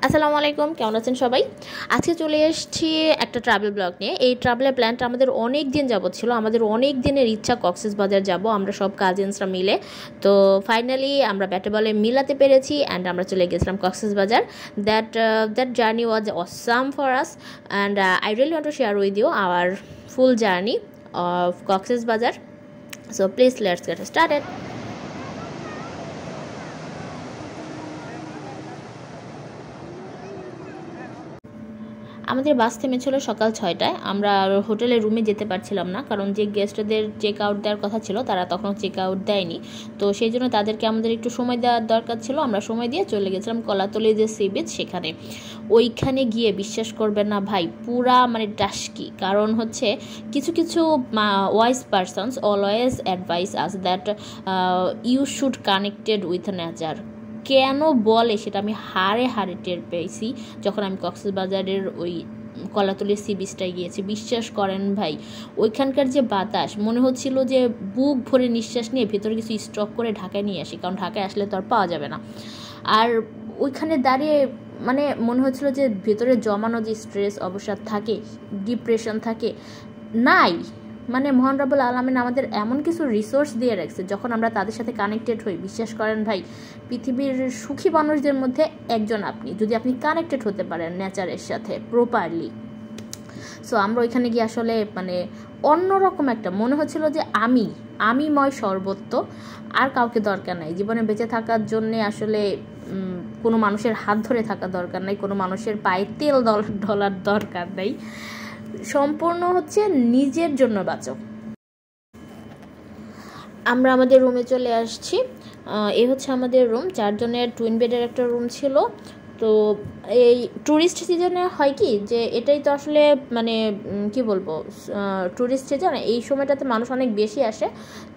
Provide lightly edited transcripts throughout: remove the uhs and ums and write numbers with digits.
আসসালামু আলাইকুম, কেমন আছেন সবাই? আজকে চলে এসেছি একটা ট্রাভেল ব্লগ নিয়ে। এই ট্রাভেলের প্ল্যানটা আমাদের অনেক দিন যাবত ছিল। আমাদের অনেক দিনের ইচ্ছা কক্সবাজার যাব আমরা সব কাজিনসরা মিলে। তো ফাইনালি আমরা ব্যাটে বলে মিলাতে পেরেছি অ্যান্ড আমরা চলে গেছিলাম Cox's Bazar. That journey was awesome for us and I really want to share with you our full journey of Cox's Bazar. So please let's get started. আমাদের বাস থেমেছিল সকাল 6টায়। আমরা হোটেলের রুমে যেতে পারছিলাম না, কারণ যে গেস্টদের চেক আউট দেওয়ার কথা ছিল তারা তখনও চেক আউট দেয়নি। তো সেই জন্য তাদেরকে আমাদের একটু সময় দেওয়ার দরকার ছিল। আমরা সময় দিয়ে চলে গেছিলাম কলাতলি যে সি বিচ সেখানে। ওইখানে গিয়ে বিশ্বাস করবেন না ভাই, পুরা মানে ডাস্কি। কারণ হচ্ছে কিছু কিছু wise persons always advise us that you should connected with nature. কেন বলে সেটা আমি হাড়ে হাড়ে টের পেয়েছি যখন আমি কক্সবাজারের ওই কলাতলির সি বিচটায় গিয়েছি। বিশ্বাস করেন ভাই, ওইখানকার যে বাতাস মনে হচ্ছিল যে বুক ভরে নিঃশ্বাস নিয়ে ভেতরে কিছু স্টক করে ঢাকায় নিয়ে আসি, কারণ ঢাকায় আসলে তো আর পাওয়া যাবে না। আর ওইখানে দাঁড়িয়ে মানে মনে হচ্ছিল যে ভেতরে জমানো যে স্ট্রেস অবসাদ থাকে, ডিপ্রেশন থাকে, নাই। মানে মহান রব্বুল আলামিন আমাদের এমন কিছু রিসোর্স দিয়ে রাখছে, যখন আমরা তাদের সাথে কানেক্টেড হই, বিশ্বাস করেন ভাই, পৃথিবীর সুখী মানুষদের মধ্যে একজন আপনি, যদি আপনি কানেক্টেড হতে পারেন নেচারের সাথে প্রপারলি। সো আমরা ওইখানে গিয়ে আসলে মানে অন্যরকম একটা মনে হচ্ছিল যে আমিময় সর্বত্র, আর কাউকে দরকার নাই জীবনে বেঁচে থাকার জন্যে। আসলে কোনো মানুষের হাত ধরে থাকা দরকার নাই, কোনো মানুষের পায়ে তেল ঢলার দরকার নাই, সম্পূর্ণ হচ্ছে নিজের জন্য বাঁচো। আমরা আমাদের রুমে চলে আসছি। এই হচ্ছে আমাদের রুম, 4 জনের টুইন বেডের একটা রুম ছিল। তো এই ট্যুরিস্ট সিজনে হয় কি যে এটাই তো আসলে মানে কি বলবো, ট্যুরিস্ট সিজন এই সময়টাতে মানুষ অনেক বেশি আসে।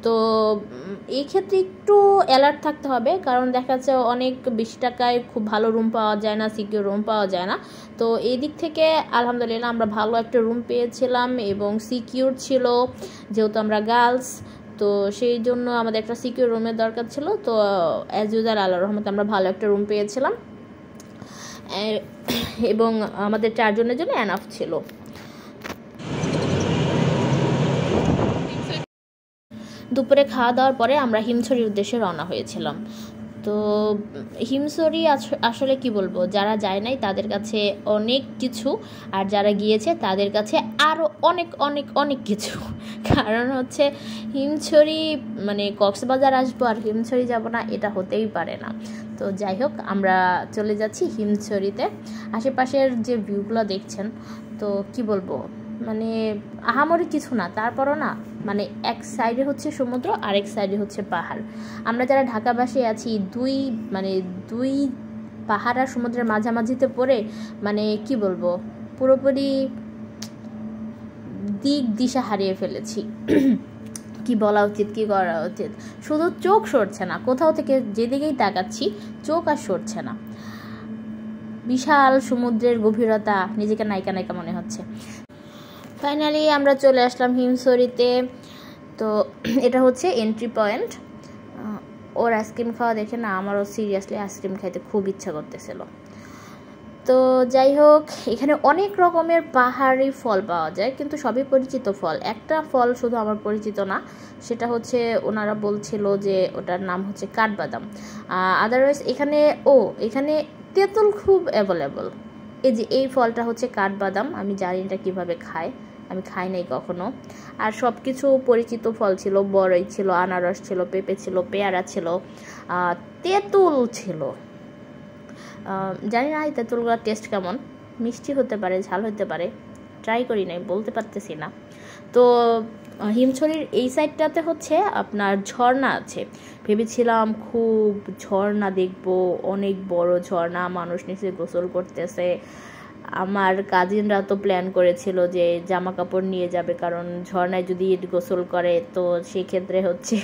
তো এই ক্ষেত্রে একটু অ্যালার্ট থাকতে হবে, কারণ দেখা যাচ্ছে অনেক বেশি টাকায় খুব ভালো রুম পাওয়া যায় না, সিকিউর রুম পাওয়া যায় না। তো এই দিক থেকে আলহামদুলিল্লাহ আমরা ভালো একটা রুম পেয়েছিলাম এবং সিকিউর ছিল, যেহেতু আমরা গার্লস। তো সেই জন্য আমাদের একটা সিকিউর রুমের দরকার ছিল। তো অ্যাজ ইউজার আল্লাহর রহমতে আমরা ভালো একটা রুম পেয়েছিলাম এবং আমাদের 4 জনের জন্য এনাফ ছিল। দুপুরে খাওয়া দাওয়ার পরে আমরা হিমছড়ির উদ্দেশ্যে রওনা হয়েছিলাম। তো হিমছড়ি আসলে কি বলবো, যারা যায় নাই তাদের কাছে অনেক কিছু, আর যারা গিয়েছে তাদের কাছে আরও অনেক অনেক অনেক কিছু। কারণ হচ্ছে হিমছড়ি মানে কক্সবাজার আসবো আর হিমছড়ি যাব না, এটা হতেই পারে না। তো যাই হোক, আমরা চলে যাচ্ছি হিমছড়িতে। আশেপাশের যে ভিউগুলো দেখছেন, তো কি বলবো, মানে আহামরি কিছু না, তারপরও না মানে এক সাইডে হচ্ছে সমুদ্র, আরেক সাইডে হচ্ছে পাহাড়। আমরা যারা ঢাকাবাসী আছি, দুই পাহাড় আর সমুদ্রের মাঝামাঝিতে পড়ে মানে কি বলবো, পুরোপুরি দিশা হারিয়ে ফেলেছি। কি বলা উচিত, কি করা উচিত, শুধু চোখ সরছে না, কোথাও থেকে যেদিকেই তাকাচ্ছি চোখ আর সরছে না। বিশাল সমুদ্রের গভীরতা, নিজেকে নায়িকা নায়িকা মনে হচ্ছে। ফাইনালি আমরা চলে আসলাম হিমছড়িতে। তো এটা হচ্ছে এন্ট্রি পয়েন্ট। ওর আইসক্রিম খাওয়া দেখে না আমারও সিরিয়াসলি আইসক্রিম খাইতে খুব ইচ্ছা করতেছিল। তো যাই হোক, এখানে অনেক রকমের পাহাড়ি ফল পাওয়া যায়, কিন্তু সবই পরিচিত ফল। একটা ফল শুধু আমার পরিচিত না, সেটা হচ্ছে ওনারা বলছিল যে ওটার নাম হচ্ছে কাঠবাদাম। আদারওয়াইজ এখানে তেঁতুল খুব অ্যাভেলেবল। এই যে এই ফলটা হচ্ছে কাঠবাদাম, আমি জানি এটা কীভাবে খায়, আমি খাই নাই কখনো। আর সব কিছু পরিচিত ফল ছিল, বড়ই ছিল, আনারস ছিল, পেঁপে ছিল, পেয়ারা ছিল, তেঁতুল ছিল। জানি না এই তেঁতুলগুলোর টেস্ট কেমন, মিষ্টি হতে পারে, ঝাল হতে পারে, ট্রাই করি নাই, বলতে পারতেছি না। তো হিমছড়ির এই সাইডটাতে হচ্ছে আপনার ঝর্ণা আছে। ভেবেছিলাম খুব ঝর্ণা দেখবো, অনেক বড় ঝর্ণা, মানুষ নিচে গোসল করতেছে। আমার কাজিনরা তো প্ল্যান করেছিল যে জামা কাপড় নিয়ে যাবে, কারণ ঝর্ণায় যদি গোসল করে তো সেক্ষেত্রে হচ্ছে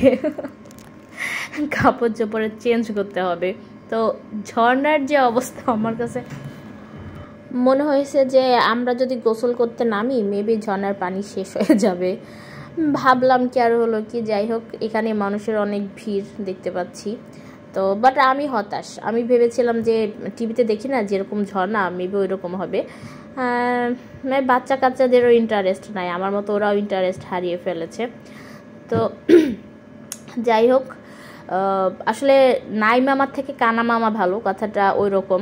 কাপড় চোপড়ে চেঞ্জ করতে হবে। তো ঝর্ণার যে অবস্থা, আমার কাছে মনে হয়েছে যে আমরা যদি গোসল করতে নামি মেবি ঝর্ণার পানি শেষ হয়ে যাবে। ভাবলাম কি আর হলো কি, যাই হোক, এখানে মানুষের অনেক ভিড় দেখতে পাচ্ছি। তো বাট আমি হতাশ, আমি ভেবেছিলাম যে টিভিতে দেখি না যেরকম ঝর্ণা মেবি ওই রকম হবে। বাচ্চা কাচ্চাদেরও ইন্টারেস্ট নাই, আমার মতো ওরাও ইন্টারেস্ট হারিয়ে ফেলেছে। তো যাই হোক, আসলে নাই মামার থেকে কানা মামা ভালো, কথাটা ওই রকম।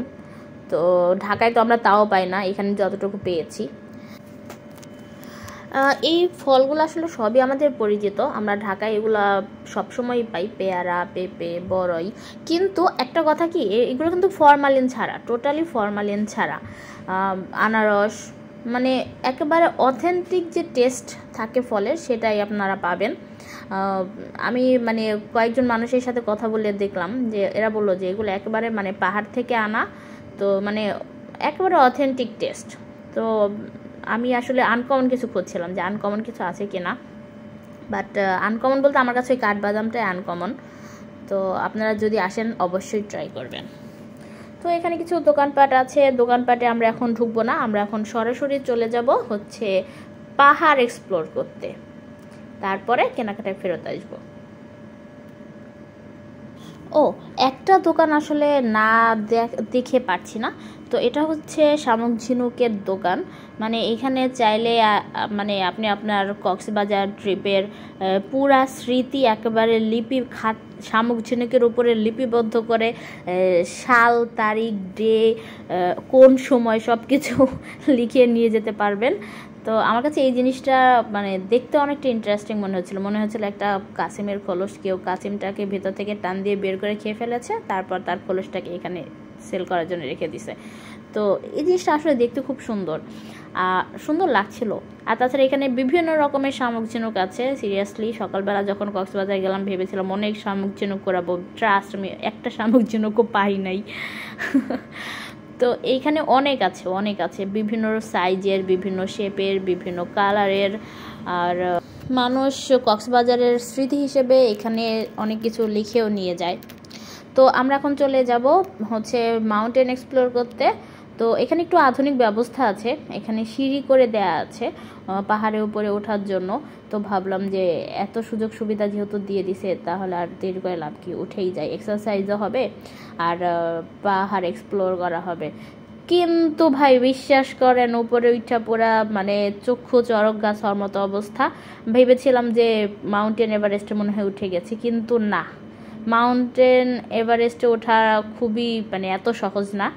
তো ঢাকায় তো আমরা তাও পাই না, এখানে যতটুকু পেয়েছি। এই ফলগুলো আসলে সবই আমাদের পরিচিত, আমরা ঢাকায় এগুলা সবসময় পাই, পেয়ারা, পেঁপে, বড়ই। কিন্তু একটা কথা কি, এগুলো কিন্তু ফরমালিন ছাড়া, টোটালি ফরমালিন ছাড়া। আনারস মানে একেবারে অথেন্টিক যে টেস্ট থাকে ফলের, সেটাই আপনারা পাবেন। আমি মানে কয়েকজন মানুষের সাথে কথা বলে দেখলাম যে এরা বললো যে এগুলো একেবারে মানে পাহাড় থেকে আনা, তো মানে একেবারে অথেন্টিক টেস্ট। তো আমি আসলে আনকমন কিছু খুঁজছিলাম যে আনকমন কিছু আছে কিনা, বাট আনকমন বলতে আমার কাছে ওই কাঠবাদামটাই আনকমন। তো আপনারা যদি আসেন অবশ্যই ট্রাই করবেন। তো এখানে কিছু দোকানপাট আছে, দোকানপাটে আমরা এখন ঢুকবো না, আমরা এখন সরাসরি চলে যাব হচ্ছে পাহাড় এক্সপ্লোর করতে, তারপরে কেনাকাটায় ফেরত আসবো। ও, একটা দোকান আসলে না দেখে পাচ্ছি না, তো এটা হচ্ছে শামুক ঝিনুকের দোকান। মানে এখানে চাইলে মানে আপনি আপনার কক্সবাজার ট্রিপের পুরা স্মৃতি একেবারে শামুক ঝিনুকের উপরে লিপিবদ্ধ করে সাল, তারিখ, ডে, কোন সময় সব কিছু লিখিয়ে নিয়ে যেতে পারবেন। তো আমার কাছে এই জিনিসটা মানে দেখতে অনেকটা ইন্টারেস্টিং মনে হচ্ছিল একটা কাসিমের খোলস, কেউ কাসিমটাকে ভেতর থেকে টান দিয়ে বের করে খেয়ে ফেলেছে, তারপর তার খোলসটাকে এখানে সেল করার জন্য রেখে দিছে। তো এই জিনিসটা আসলে দেখতে খুব সুন্দর লাগছিল। আর তাছাড়া এখানে বিভিন্ন রকমের শামুক ঝিনুক আছে। সিরিয়াসলি সকালবেলা যখন কক্সবাজার গেলাম ভেবেছিলাম অনেক শামুক ঝিনুক করাবো, ট্রাস্ট আমি একটা শামুক ঝিনুকও পাই নাই। তো এইখানে অনেক আছে বিভিন্ন সাইজের, বিভিন্ন শেপের, বিভিন্ন কালারের। আর মানুষ কক্সবাজারের স্মৃতি হিসেবে এখানে অনেক কিছু লিখেও নিয়ে যায়। তো আমরা এখন চলে যাব হচ্ছে মাউন্টেন এক্সপ্লোর করতে। তো এখানে একটু আধুনিক ব্যবস্থা আছে, এখানে সিঁড়ি করে দেয়া আছে পাহাড়ের উপরে ওঠার জন্য। তো ভাবলাম যে এত সুযোগ সুবিধা যেহেতু দিয়ে দিছে, তাহলে আর দেরি করে লাভ কি, উঠেই যায়, এক্সারসাইজও হবে আর পাহাড় এক্সপ্লোর করা হবে। কিন্তু ভাই বিশ্বাস করেন, উপরে উঠা পুরা মানে চক্ষু চড়ক গাছ হওয়ার মতো অবস্থা। ভেবেছিলাম যে মাউন্টেন এভারেস্টে মনে হয় উঠে গেছি, কিন্তু না, মাউন্টেন এভারেস্টে ওঠা খুবই মানে এত সহজ না।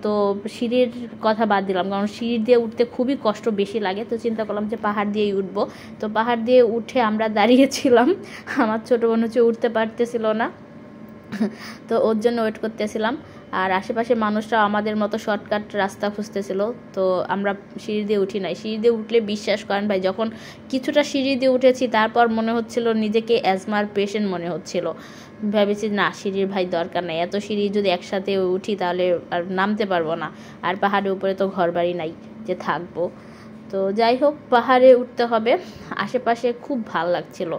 তো সিঁড়ির কথা বাদ দিলাম, কারণ সিঁড়ি দিয়ে উঠতে খুবই কষ্ট বেশি লাগে। তো চিন্তা করলাম যে পাহাড় দিয়েই উঠবো। তো পাহাড় দিয়ে উঠে আমরা দাঁড়িয়েছিলাম, আমার ছোটো বোন হচ্ছে উঠতে পারতেছিল না, তো ওর জন্য ওয়েট করতেছিলাম। আর আশেপাশে মানুষরা আমাদের মতো শর্টকাট রাস্তা খুঁজতেছিল। তো আমরা সিঁড়ি দিয়ে উঠি নাই। সিঁড়ি দিয়ে উঠলে বিশ্বাস করেন ভাই, যখন কিছুটা সিঁড়ি দিয়ে উঠেছি তারপর মনে হচ্ছিল নিজেকে অ্যাজমার পেশেন্ট মনে হচ্ছিল। ভেবেছি না, সিঁড়ির ভাই দরকার নাই, এত সিঁড়ি যদি একসাথে উঠি তাহলে আর নামতে পারবো না, আর পাহাড়ের উপরে তো ঘরবাড়ি নাই যে থাকবো। তো যাই হোক, পাহাড়ে উঠতে হবে। আশেপাশে খুব ভাল লাগছিল,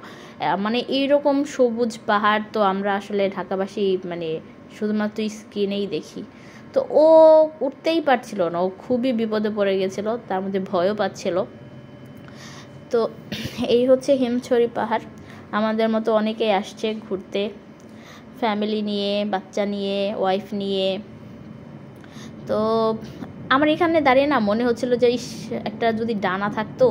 মানে এইরকম সবুজ পাহাড় তো আমরা আসলে ঢাকাবাসী মানে শুধুমাত্র স্ক্রিনেই দেখি। তো ও উঠতেই পারছিল না, ও খুবই বিপদে পড়ে গেছিল, তার মধ্যে ভয়ও পাচ্ছিল। তো এই হচ্ছে হিমছড়ি পাহাড়। আমাদের মতো অনেকেই আসছে ঘুরতে, ফ্যামিলি নিয়ে, বাচ্চা নিয়ে, ওয়াইফ নিয়ে। তো আমার এখানে দাঁড়িয়ে না মনে হচ্ছিল যে একটা যদি ডানা থাকতো,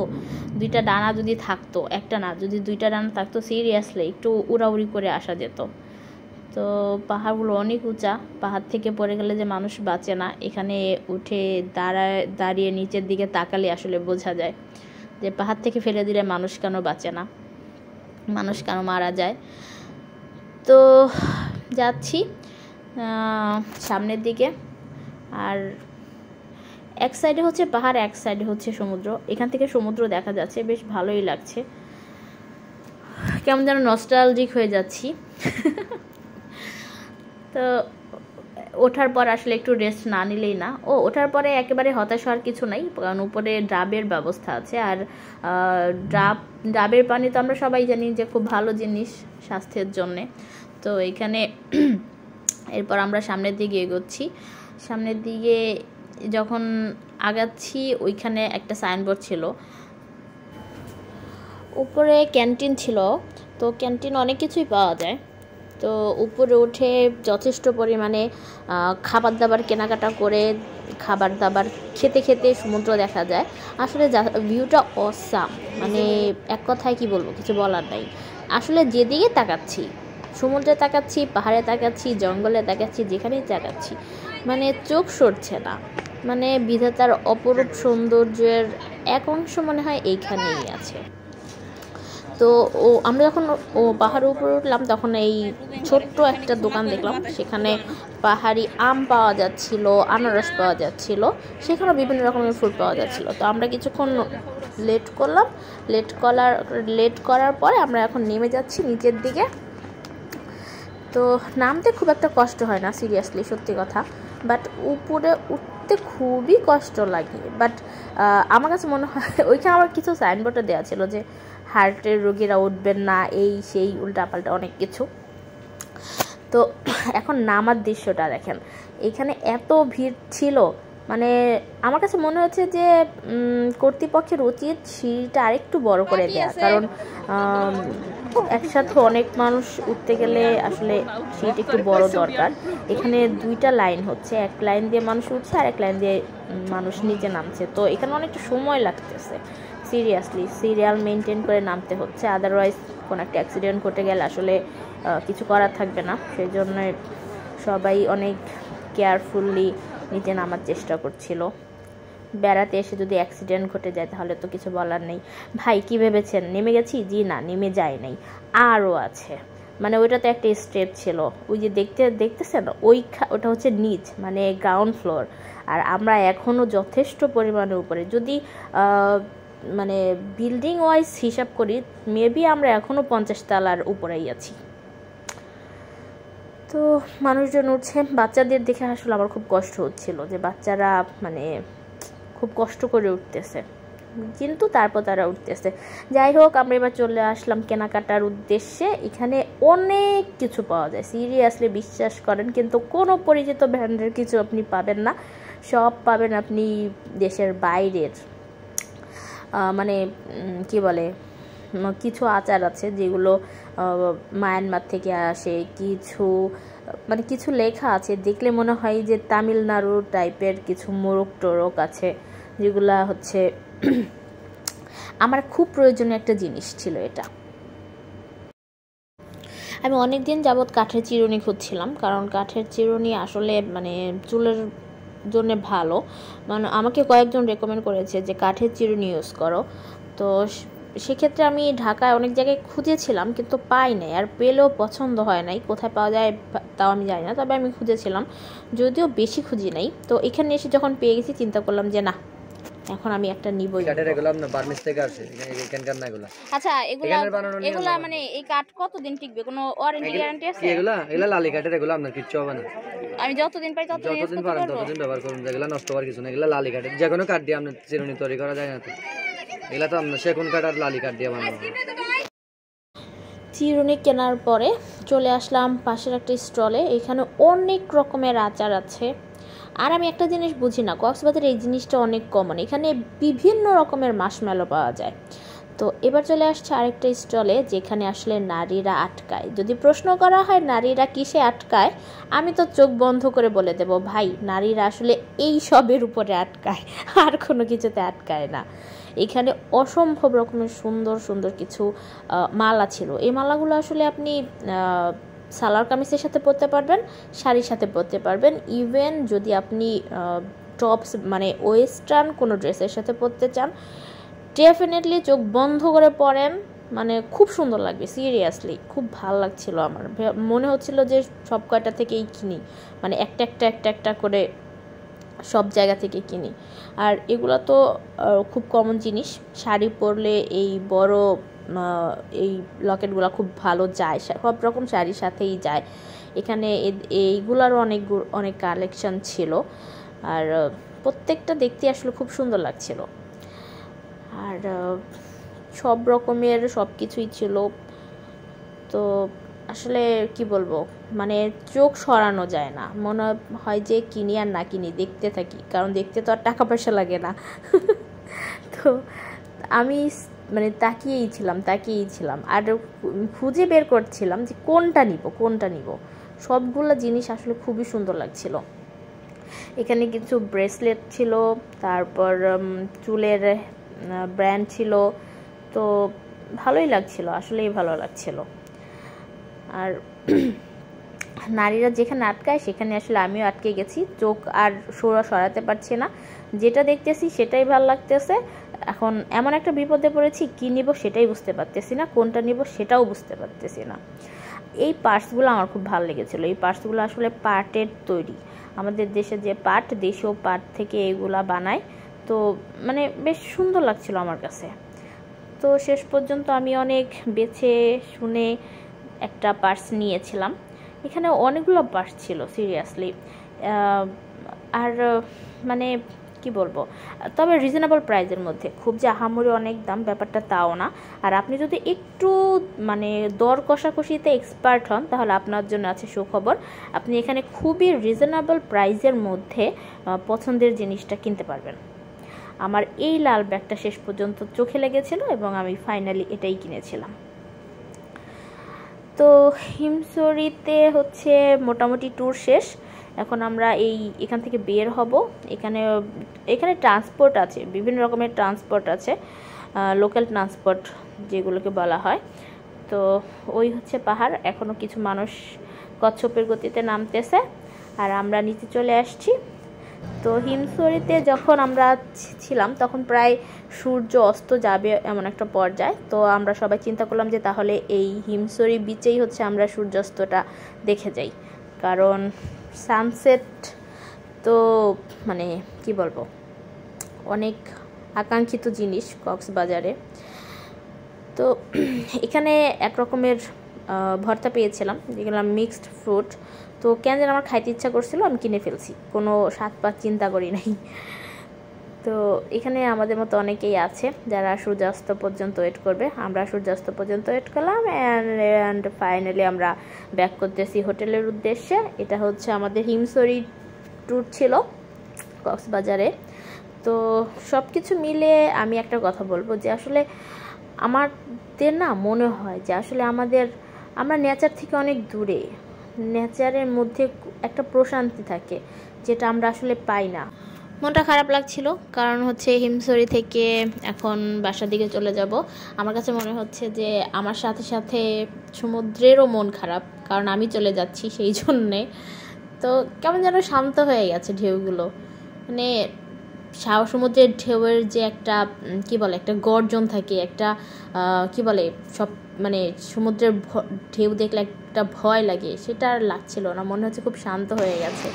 দুইটা ডানা যদি থাকতো, একটা না যদি দুইটা ডানা থাকতো, সিরিয়াসলি একটু উড়াউড়ি করে আসা যেত। তো পাহাড়গুলো অনেক উঁচা, পাহাড় থেকে পড়ে গেলে যে মানুষ বাঁচে না, এখানে উঠে দাঁড়িয়ে নিচের দিকে তাকালে আসলে বোঝা যায় যে পাহাড় থেকে ফেলে দিলে মানুষ কেন বাঁচে না, মানুষ কেন মারা যায়। তো যাচ্ছি সামনের দিকে, আর এক সাইডে হচ্ছে পাহাড়, এক সাইডে হচ্ছে সমুদ্র। এখান থেকে সমুদ্র দেখা যাচ্ছে, বেশ ভালোই লাগছে, কেমন যেন নস্টালজিক হয়ে যাচ্ছি। তো ওঠার পর আসলে একটু রেস্ট না নিলেই না। ওঠার পরে একেবারে হতাশ হওয়ার কিছু নাই, কারণ উপরে ডাবের ব্যবস্থা আছে। আর ডাবের পানি তো আমরা সবাই জানি যে খুব ভালো জিনিস স্বাস্থ্যের জন্যে। তো এখানে এরপর আমরা সামনের দিকে এগোচ্ছি। সামনের দিকে যখন আগাচ্ছি, ওইখানে একটা সাইনবোর্ড ছিল, উপরে ক্যান্টিন ছিল। তো ক্যান্টিন অনেক কিছুই পাওয়া যায়। তো উপরে উঠে যথেষ্ট পরিমাণে খাবার দাবার কেনাকাটা করে খাবার দাবার খেতে খেতে সমুদ্র দেখা যায়। আসলে ভিউটা অসাম, মানে এক কথায় কি বলবো, কিছু বলার নাই। আসলে যেদিকে তাকাচ্ছি, সমুদ্রে তাকাচ্ছি, পাহাড়ে তাকাচ্ছি, জঙ্গলে তাকাচ্ছি, যেখানেই তাকাচ্ছি মানে চোখ সরছে না। মানে বিধাতার অপরূপ সৌন্দর্যের এক অংশ মনে হয় এইখানেই আছে। তো আমরা যখন পাহাড়ের উপরে উঠলাম তখন এই ছোট্ট একটা দোকান দেখলাম, সেখানে পাহাড়ি আম পাওয়া যাচ্ছিল, আনারস পাওয়া যাচ্ছিল, সেখানে বিভিন্ন রকমের ফ্রুট পাওয়া যাচ্ছিল। তো আমরা কিছুক্ষণ লেট করার পরে আমরা এখন নেমে যাচ্ছি নিচের দিকে। তো নামতে খুব একটা কষ্ট হয় না, সিরিয়াসলি সত্যি কথা, বাট উপরে উঠতে খুবই কষ্ট লাগে। বাট আমার কাছে মনে হয় ওইখানে আবার কিছু সাইনবোর্ডে দেওয়া ছিল যে হার্টের রোগীরা উঠবেন না, এই সেই উল্টাপাল্টা অনেক কিছু। তো এখন নামার দৃশ্যটা দেখেন, এখানে এত ভিড় ছিল, মানে আমার কাছে মনে হচ্ছে যে কর্তৃপক্ষের উচিত সিঁড়িটা আরেকটু বড় করে দেওয়া, কারণ একসাথে অনেক মানুষ উঠতে গেলে আসলে সিঁড়িটা একটু বড় দরকার। এখানে দুইটা লাইন হচ্ছে, এক লাইন দিয়ে মানুষ উঠছে আর এক লাইন দিয়ে মানুষ নিচে নামছে। তো এখানে অনেকটা সময় লাগতেছে, সিরিয়াসলি সিরিয়াল মেনটেন করে নামতে হচ্ছে, আদারওয়াইজ কোনো একটা অ্যাক্সিডেন্ট ঘটে গেলে আসলে কিছু করার থাকবে না। সেই জন্য সবাই অনেক কেয়ারফুললি নিচে নামার চেষ্টা করছিল। বেড়াতে এসে যদি অ্যাক্সিডেন্ট ঘটে যায় তাহলে তো কিছু বলার নেই। ভাই কি ভেবেছেন নেমে গেছি? জি না, নেমে যায় নাই, আরও আছে। মানে ওইটা তো একটা স্টেপ ছিল, ওই যে দেখতেছেন ওটা হচ্ছে নিচ, মানে গ্রাউন্ড ফ্লোর, আর আমরা এখনও যথেষ্ট পরিমাণে উপরে। যদি মানে বিল্ডিং ওয়াইজ হিসাব করি মেবি আমরা এখনও 50 তলার উপরেই আছি। তো মানুষজন উঠছে, বাচ্চাদের দেখে আসলে আমার খুব কষ্ট হচ্ছিল যে বাচ্চারা মানে খুব কষ্ট করে উঠতেছে, কিন্তু তারপর তারা উঠতেছে। যাই হোক, আমরা এবার চলে আসলাম কেনাকাটার উদ্দেশ্যে। এখানে অনেক কিছু পাওয়া যায়, সিরিয়াসলি বিশ্বাস করেন, কিন্তু কোনো পরিচিত ব্র্যান্ডের কিছু আপনি পাবেন না, সব পাবেন আপনি দেশের বাইরের। মানে কি বলে, কিছু আচার আছে যেগুলো মায়ানমার থেকে আসে, মানে কিছু লেখা আছে দেখলে মনে হয় যে তামিলনাড়ু টাইপের কিছু মোরগ টোরক আছে, যেগুলা হচ্ছে আমার খুব প্রয়োজনীয় একটা জিনিস ছিল এটা। আমি অনেক দিন যাবৎ কাঠের চিরুনি খুঁজছিলাম, কারণ কাঠের চিরুনি আসলে মানে চুলের জন্য ভালো। মানে আমাকে কয়েকজন রেকমেন্ড করেছে যে কাঠের চিরুনি ইউজ করো। তো সেক্ষেত্রে আমি ঢাকায় অনেক জায়গায় খুঁজেছিলাম কিন্তু পাই নাই, আর পেলেও পছন্দ হয় নাই। কোথায় পাওয়া যায় তাও আমি জানি না, তবে আমি খুঁজেছিলাম, যদিও বেশি খুঁজি নাই। তো এখানে এসে যখন পেয়ে গেছি চিন্তা করলাম যে না, এখন আমি একটা নিবই। আচ্ছা, এগুলা মানে এই কাঠ কতদিন টিকবে? কোনো ওয়ারেন্টি গ্যারান্টি আছে? এগুলা লালি কাঠের, এগুলো আপনার কিচ্ছু হবে না। আমি যতদিন পাই যতদিন পারেন ততদিন ব্যবহার করুন, যেগুলো নষ্ট হওয়ার কিছু না। এগুলো লালি কাঠের, যে কোনো কাঠ দিয়ে আপনার চিরুনি তৈরি করা যায় না। তো এগুলা তো আপনার সেগুন কাঠ আর লালি কাঠ দিয়ে বানানো। চিরুনি কেনার পরে চলে আসলাম পাশের একটা স্টলে। এখানে অনেক রকমের আচার আছে, আর আমি একটা জিনিস বুঝি না, কক্সবাজারে এই জিনিসটা অনেক কমন, এখানে বিভিন্ন রকমের মাশমেলো পাওয়া যায়। তো এবার চলে আসছে আরেকটা স্টলে, যেখানে আসলে নারীরা আটকায়। যদি প্রশ্ন করা হয় নারীরা কিসে আটকায়, আমি তো চোখ বন্ধ করে বলে দেব, ভাই নারীরা আসলে এই সবের উপরে আটকায়, আর কোনো কিছুতে আটকায় না। এখানে অসম্ভব রকমের সুন্দর সুন্দর কিছু মালা ছিল। এই মালাগুলো আসলে আপনি সালোয়ার কামিজের সাথে পরতে পারবেন, শাড়ির সাথে পরতে পারবেন, ইভেন যদি আপনি টপস মানে ওয়েস্টার্ন কোনো ড্রেসের সাথে পরতে চান, ডেফিনেটলি চোখ বন্ধ করে পরেন, মানে খুব সুন্দর লাগবে। সিরিয়াসলি খুব ভালো লাগছিল, আমার মনে হচ্ছিল যে সব কয়টা থেকেই কিনি, মানে একটা করে সব জায়গা থেকে কিনি। আর এগুলো তো খুব কমন জিনিস, শাড়ি পরলে এই বড় এই লকেটগুলো খুব ভালো যায়, সব রকম শাড়ির সাথেই যায়। এখানে এইগুলারও অনেক কালেকশন ছিল, আর প্রত্যেকটা দেখতে আসলে খুব সুন্দর লাগছিল, আর সব রকমের সব কিছুই ছিল। তো আসলে কি বলবো, মানে চোখ সরানো যায় না, মনে হয় যে কিনি আর না কিনি, দেখতে থাকি, কারণ দেখতে তো আর টাকা পয়সা লাগে না। তো আমি মানে তাকিয়েই ছিলাম আর খুঁজে বের করছিলাম যে কোনটা নিব। সবগুলো জিনিস আসলে খুবই সুন্দর লাগছিল। এখানে কিছু ব্রেসলেট ছিল, তারপর চুলের ব্র্যান্ড ছিল, তো ভালোই লাগছিল, আসলেই ভালো লাগছিল। আর নারীরা যেখানে আটকায় সেখানে আসলে আমিও আটকে গেছি, চোখ আর সরাতে পারছি না, যেটা দেখতেছি সেটাই ভালো লাগতেছে। এখন এমন একটা বিপদে পড়েছি, কি নিব সেটাই বুঝতে পারতেছি না, কোনটা নিব সেটাও বুঝতে পারতেছি না। এই পার্টসগুলো আমার খুব ভালো লেগেছিলো। এই পার্টসগুলো আসলে পাটের তৈরি, আমাদের দেশে যে পাট, দেশীয় পাট থেকে এইগুলা বানায়, তো মানে বেশ সুন্দর লাগছিল আমার কাছে। তো শেষ পর্যন্ত আমি অনেক বেছে শুনে একটা পার্স নিয়েছিলাম। এখানে অনেকগুলো পার্স ছিল সিরিয়াসলি, আর মানে কি বলবো, তবে রিজনেবল প্রাইসের মধ্যে, খুব যে আহামরি অনেক দাম ব্যাপারটা তাও না। আর আপনি যদি একটু মানে দর কষাকষিতে এক্সপার্ট হন তাহলে আপনার জন্য আছে সুখবর, আপনি এখানে খুবই রিজনেবল প্রাইসের মধ্যে পছন্দের জিনিসটা কিনতে পারবেন। আমার এই লাল ব্যাগটা শেষ পর্যন্ত চোখে লেগেছিল এবং আমি ফাইনালি এটাই কিনেছিলাম। তো হিমছড়িতে হচ্ছে মোটামুটি ট্যুর শেষ। এখন আমরা এখান থেকে বের হব। এখানে ট্রান্সপোর্ট আছে, বিভিন্ন রকমের ট্রান্সপোর্ট আছে, লোকাল ট্রান্সপোর্ট যেগুলোকে বলা হয়। তো ওই হচ্ছে পাহাড়, এখনও কিছু মানুষ কচ্ছপের গতিতে নামতেছে আর আমরা নিচে চলে আসছি। তো হিমছড়িতে যখন আমরা ছিলাম তখন প্রায় সূর্য অস্ত যাবে এমন একটা পর্যায়ে, তো আমরা সবাই চিন্তা করলাম যে তাহলে এই হিমছড়ি বিচেই হচ্ছে আমরা সূর্যাস্তটা দেখে যাই, কারণ সানসেট তো মানে কি বলবো, অনেক আকাঙ্ক্ষিত জিনিস কক্সবাজারে। তো এখানে এক রকমের ভর্তা পেয়েছিলাম যেগুলো মিক্সড ফ্রুট, তো কেন যেন আমার খাইতে ইচ্ছা করছিল, আমি কিনে ফেলছি, কোনো স্বাদ পাত চিন্তা করি নাই। তো এখানে আমাদের মতো অনেকেই আছে যারা সূর্যাস্ত পর্যন্ত ওয়েট করবে। আমরা সূর্যাস্ত পর্যন্ত ওয়েট করলাম অ্যান্ড ফাইনালি আমরা ব্যাক করতেছি হোটেলের উদ্দেশ্যে। এটা হচ্ছে আমাদের হিমছড়ি ট্যুর ছিল কক্সবাজারে। তো সব কিছু মিলে আমি একটা কথা বলবো যে আসলে আমাদের না মনে হয় যে আসলে আমরা নেচার থেকে অনেক দূরে, নেচারের মধ্যে একটা প্রশান্তি থাকে যেটা আমরা আসলে পাই না। মনটা খারাপ লাগছিল, কারণ হচ্ছে হিমছড়ি থেকে এখন বাসার দিকে চলে যাব। আমার কাছে মনে হচ্ছে যে আমার সাথে সাথে সমুদ্রেরও মন খারাপ, কারণ আমি চলে যাচ্ছি সেই জন্যে। তো কেমন যেন শান্ত হয়ে গেছে ঢেউগুলো, মানে সমুদ্রের ঢেউয়ের যে একটা কি বলে একটা গর্জন থাকে, একটা কি বলে সব মানে সমুদ্রের ঢেউ দেখলে একটা ভয় লাগে, সেটা আর লাগছিল না, মনে হচ্ছে খুব শান্ত হয়ে গেছে।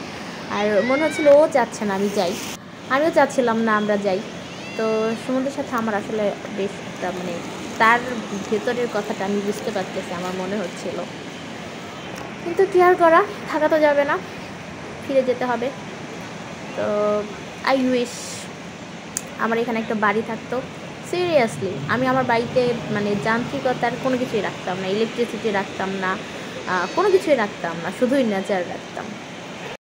আর মনে হচ্ছিল ও যাচ্ছে না আমি যাই, আমিও চাচ্ছিলাম না আমরা যাই। তো সমুদ্রের সাথে আমার আসলে বেশ একটা মানে তার ভেতরের কথাটা আমি বুঝতে পারতেছি, আমার মনে হচ্ছিল। কিন্তু কি আর করা, থাকা তো যাবে না, ফিরে যেতে হবে। তো আই উইশ আমার এখানে একটা বাড়ি থাকতো। সিরিয়াসলি আমি আমার বাড়িতে মানে যান্ত্রিকতার কোনো কিছুই রাখতাম না, ইলেকট্রিসিটি রাখতাম না, কোনো কিছুই রাখতাম না, শুধুই নেচার রাখতাম।